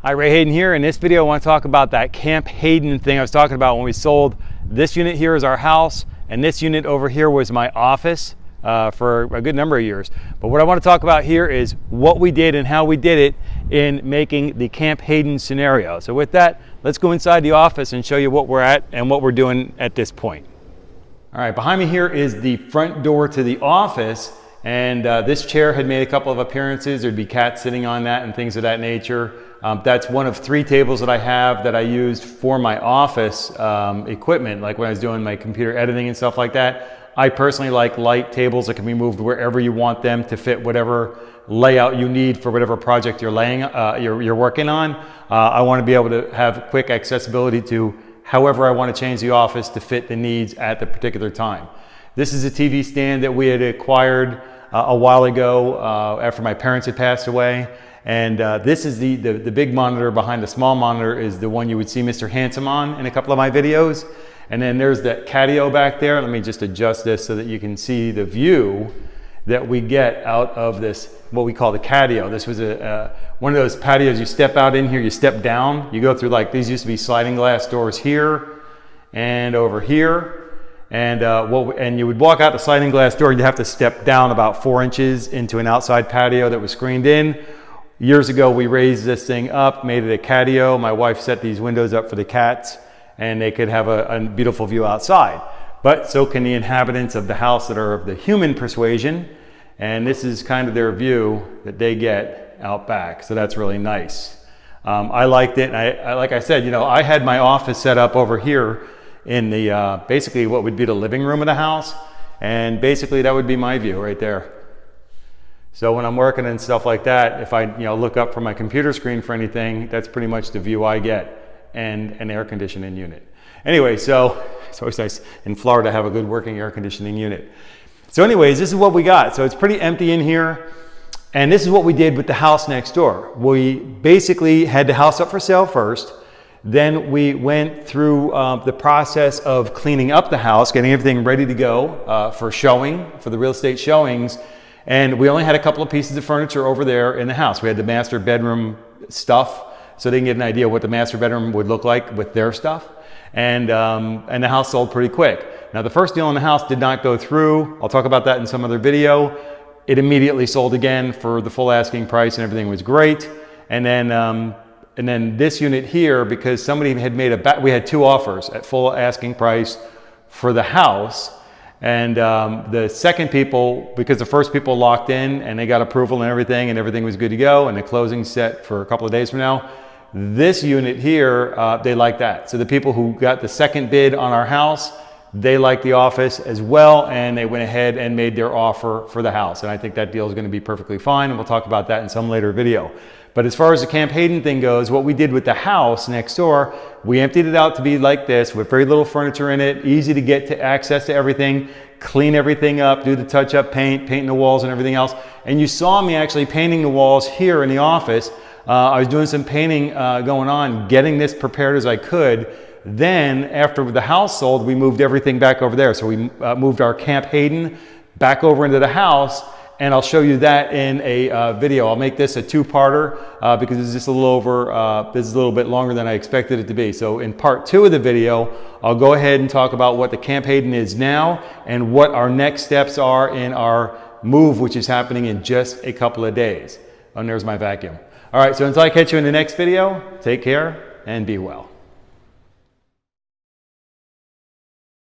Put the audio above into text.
Hi, Ray Hayden here. In this video I want to talk about that Camp Hayden thing I was talking about when we sold. This unit here is our house, and this unit over here was my office for a good number of years. But what I want to talk about here is what we did and how we did it in making the Camp Hayden scenario. So with that, let's go inside the office and show you what we're at and what we're doing at this point. All right, behind me here is the front door to the office, and this chair had made a couple of appearances. There'd be cats sitting on that and things of that nature. That's one of 3 tables that I have that I used for my office equipment, like when I was doing my computer editing and stuff like that. I personally like light tables that can be moved wherever you want them to fit whatever layout you need for whatever project you're working on. I want to be able to have quick accessibility to however I want to change the office to fit the needs at the particular time. This is a TV stand that we had acquired a while ago after my parents had passed away. And this is the big monitor. Behind the small monitor is the one you would see Mr. Handsome on in a couple of my videos. And then there's that catio back there. Let me just adjust this so that you can see the view that we get out of this, what we call the catio. This was one of those patios you step out in here, you step down, you go through, like, these used to be sliding glass doors here and over here. And you would walk out the sliding glass door and you'd have to step down about 4 inches into an outside patio that was screened in. Years ago, we raised this thing up, made it a catio. My wife set these windows up for the cats, and they could have a beautiful view outside. But so can the inhabitants of the house that are of the human persuasion. And this is kind of their view that they get out back. So that's really nice. I liked it. And like I said, you know, I had my office set up over here in the basically what would be the living room of the house. And basically that would be my view right there. So when I'm working and stuff like that, if I look up from my computer screen for anything, that's pretty much the view I get, and an air conditioning unit. Anyway, so it's always nice in Florida to have a good working air conditioning unit. So anyways, this is what we got. So it's pretty empty in here, and this is what we did with the house next door. We basically had the house up for sale first. Then we went through the process of cleaning up the house, getting everything ready to go for the real estate showings. And we only had a couple of pieces of furniture over there in the house. We had the master bedroom stuff, so they can get an idea what the master bedroom would look like with their stuff. And the house sold pretty quick. Now, the first deal in the house did not go through. I'll talk about that in some other video. It immediately sold again for the full asking price, and everything was great. And then this unit here, because somebody had made we had 2 offers at full asking price for the house. And the second people, because the first people locked in and they got approval and everything was good to go, and the closing set for a couple of days from now, this unit here, they like that. So the people who got the second bid on our house, they like the office as well, and they went ahead and made their offer for the house. And I think that deal is going to be perfectly fine, and we'll talk about that in some later video. But as far as the Camp Hayden thing goes, what we did with the house next door, we emptied it out to be like this with very little furniture in it, easy to get to access to everything, clean everything up, do the touch-up painting the walls and everything else. And you saw me actually painting the walls here in the office. I was doing some painting going on, getting this prepared as I could. Then after the house sold, we moved everything back over there. So we moved our Camp Hayden back over into the house. And I'll show you that in a video. I'll make this a 2-parter because this is just a little bit longer than I expected it to be. So in part 2 of the video, I'll go ahead and talk about what the Camp Hayden is now and what our next steps are in our move, which is happening in just a couple of days. And there's my vacuum. All right, so until I catch you in the next video, take care and be well.